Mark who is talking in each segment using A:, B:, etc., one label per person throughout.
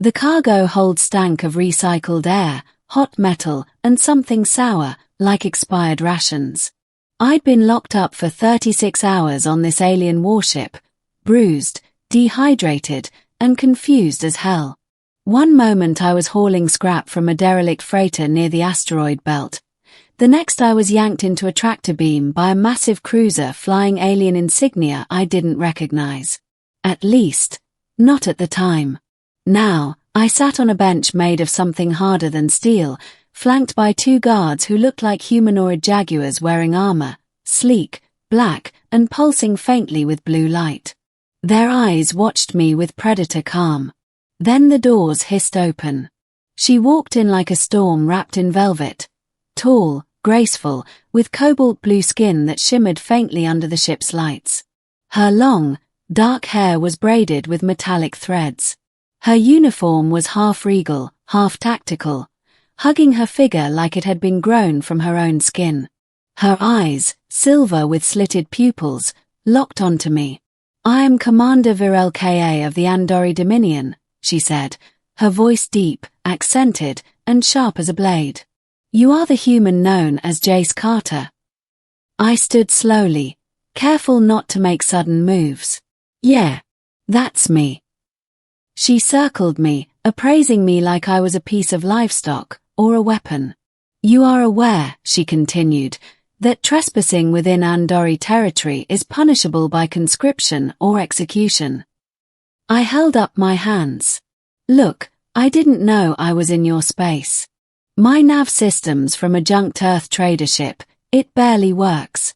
A: The cargo hold stank of recycled air, hot metal, and something sour, like expired rations. I'd been locked up for 36 hours on this alien warship, bruised, dehydrated, and confused as hell. One moment I was hauling scrap from a derelict freighter near the asteroid belt. The next I was yanked into a tractor beam by a massive cruiser flying alien insignia I didn't recognize. At least, not at the time. Now, I sat on a bench made of something harder than steel, flanked by two guards who looked like humanoid jaguars wearing armor, sleek, black, and pulsing faintly with blue light. Their eyes watched me with predator calm. Then the doors hissed open. She walked in like a storm wrapped in velvet. Tall, graceful, with cobalt blue skin that shimmered faintly under the ship's lights. Her long, dark hair was braided with metallic threads. Her uniform was half regal, half tactical, hugging her figure like it had been grown from her own skin. Her eyes, silver with slitted pupils, locked onto me. "I am Commander Virel Ka of the Andari Dominion," she said, her voice deep, accented, and sharp as a blade. "You are the human known as Jace Carter." I stood slowly, careful not to make sudden moves. "Yeah, that's me." She circled me, appraising me like I was a piece of livestock, or a weapon. "You are aware," she continued, "that trespassing within Andari territory is punishable by conscription or execution." I held up my hands. "Look, I didn't know I was in your space. My nav system's from a junked Earth trader ship, it barely works."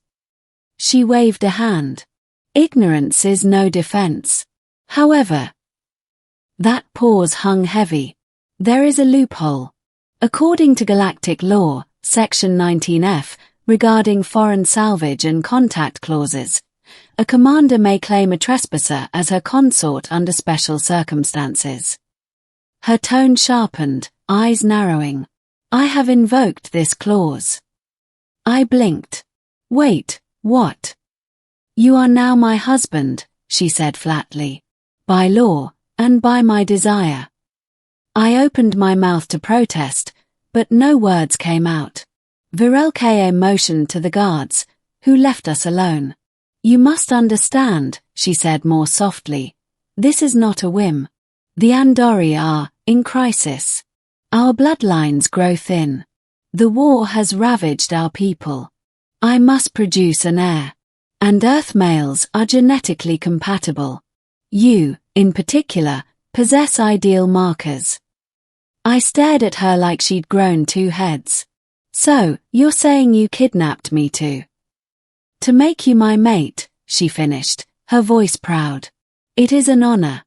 A: She waved a hand. "Ignorance is no defense. However..." That pause hung heavy. "There is a loophole. According to Galactic law, Section 19F, regarding foreign salvage and contact clauses, a commander may claim a trespasser as her consort under special circumstances." Her tone sharpened, eyes narrowing. "I have invoked this clause." I blinked. "Wait, what?" "You are now my husband," she said flatly. "By law, and by my desire." I opened my mouth to protest, but no words came out. Virel Ka motioned to the guards, who left us alone. "You must understand," she said more softly. "This is not a whim. The Andari are in crisis. Our bloodlines grow thin. The war has ravaged our people. I must produce an heir. And Earth males are genetically compatible. You, in particular, possess ideal markers." I stared at her like she'd grown two heads. "So, you're saying you kidnapped me to make you my mate," she finished, her voice proud. "It is an honor."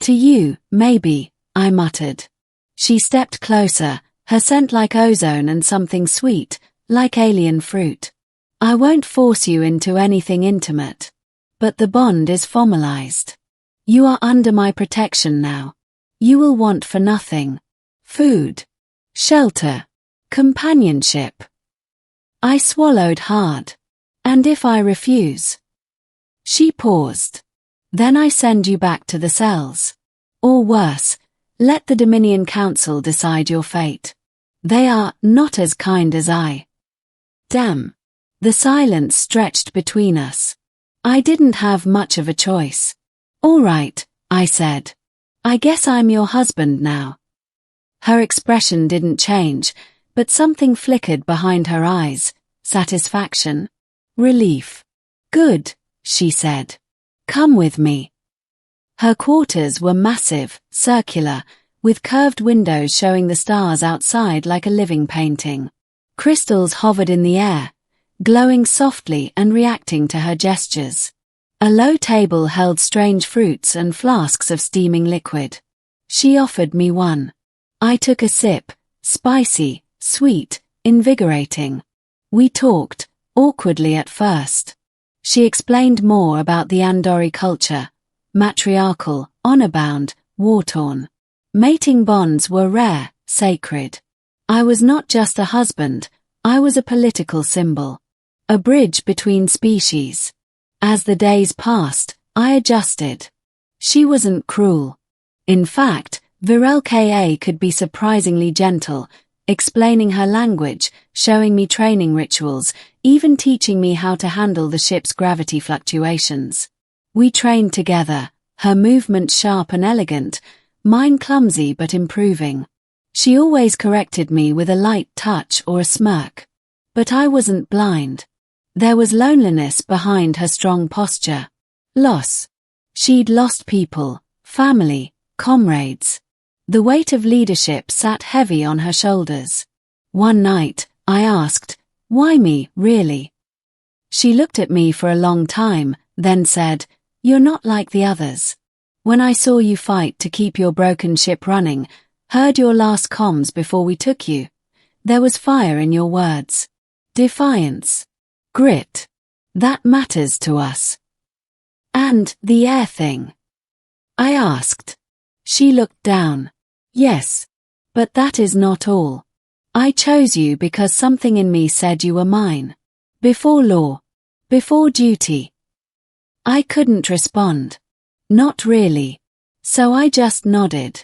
A: "To you, maybe," I muttered. She stepped closer, her scent like ozone and something sweet, like alien fruit. "I won't force you into anything intimate. But the bond is formalized. You are under my protection now. You will want for nothing. Food, shelter, companionship." I swallowed hard. "And if I refuse?" She paused. "Then I send you back to the cells. Or worse, let the Dominion Council decide your fate. They are not as kind as I." Damn. The silence stretched between us. I didn't have much of a choice. "All right," I said. "I guess I'm your husband now." Her expression didn't change, but something flickered behind her eyes. Satisfaction? Relief? "Good," she said. "Come with me." Her quarters were massive, circular, with curved windows showing the stars outside like a living painting. Crystals hovered in the air, glowing softly and reacting to her gestures. A low table held strange fruits and flasks of steaming liquid. She offered me one. I took a sip, spicy, sweet, invigorating. We talked, awkwardly at first. She explained more about the Andari culture. Matriarchal, honor-bound, war-torn. Mating bonds were rare, sacred. I was not just a husband, I was a political symbol. A bridge between species. As the days passed, I adjusted. She wasn't cruel. In fact, Virel Ka could be surprisingly gentle, explaining her language, showing me training rituals, even teaching me how to handle the ship's gravity fluctuations. We trained together, her movements sharp and elegant, mine clumsy but improving. She always corrected me with a light touch or a smirk. But I wasn't blind. There was loneliness behind her strong posture. Loss. She'd lost people, family, comrades. The weight of leadership sat heavy on her shoulders. One night, I asked, "Why me, really?" She looked at me for a long time, then said, "You're not like the others. When I saw you fight to keep your broken ship running, heard your last comms before we took you, there was fire in your words. Defiance. Grit. That matters to us." "And the air thing?" I asked. She looked down. "Yes. But that is not all. I chose you because something in me said you were mine. Before law. Before duty." I couldn't respond. Not really. So I just nodded.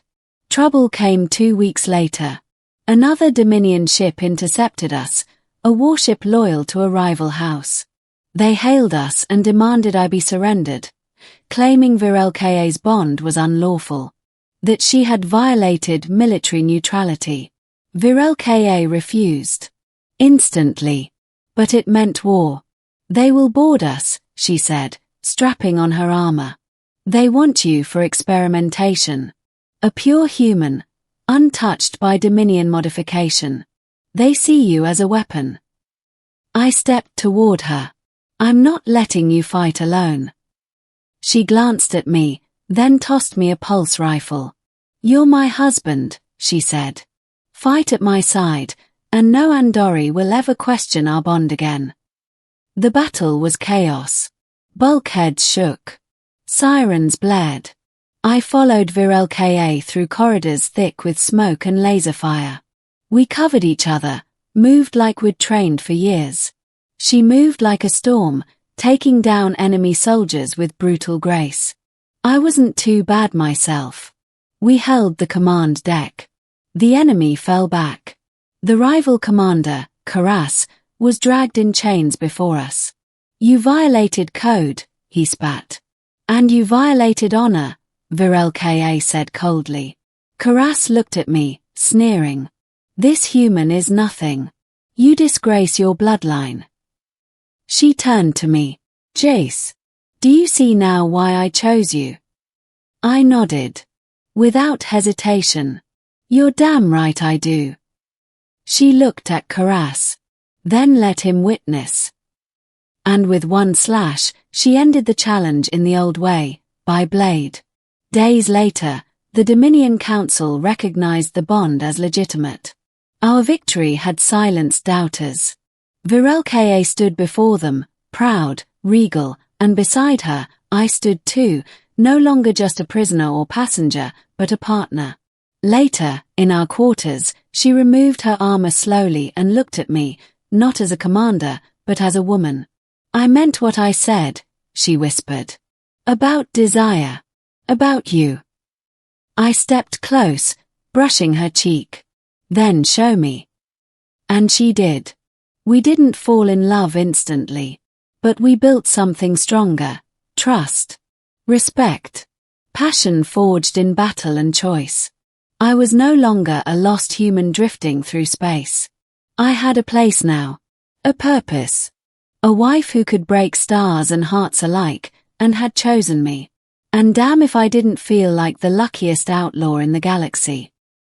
A: Trouble came 2 weeks later. Another Dominion ship intercepted us, a warship loyal to a rival house. They hailed us and demanded I be surrendered, claiming Virel Ka's bond was unlawful, that she had violated military neutrality. Virel Ka refused. Instantly. But it meant war. "They will board us," she said, strapping on her armor. "They want you for experimentation. A pure human, untouched by Dominion modification. They see you as a weapon." I stepped toward her. "I'm not letting you fight alone." She glanced at me, then tossed me a pulse rifle. "You're my husband," she said. "Fight at my side, and no Andari will ever question our bond again." The battle was chaos. Bulkheads shook. Sirens blared. I followed Virel Ka through corridors thick with smoke and laser fire. We covered each other, moved like we'd trained for years. She moved like a storm, taking down enemy soldiers with brutal grace. I wasn't too bad myself. We held the command deck. The enemy fell back. The rival commander, Karas, was dragged in chains before us. "You violated code," he spat. "And you violated honor," Virel Ka said coldly. Karas looked at me, sneering. "This human is nothing. You disgrace your bloodline." She turned to me. "Jace, do you see now why I chose you?" I nodded. Without hesitation. "You're damn right I do." She looked at Karas. Then let him witness. And with one slash, she ended the challenge in the old way, by blade. Days later, the Dominion Council recognized the bond as legitimate. Our victory had silenced doubters. Virel Ka stood before them, proud, regal, and beside her, I stood too, no longer just a prisoner or passenger, but a partner. Later, in our quarters, she removed her armor slowly and looked at me, not as a commander, but as a woman. "I meant what I said," she whispered. "About desire. About you." I stepped close, brushing her cheek. "Then show me." And she did. We didn't fall in love instantly. But we built something stronger. Trust. Respect. Passion forged in battle and choice. I was no longer a lost human drifting through space. I had a place now. A purpose. A wife who could break stars and hearts alike, and had chosen me. And damn if I didn't feel like the luckiest outlaw in the galaxy.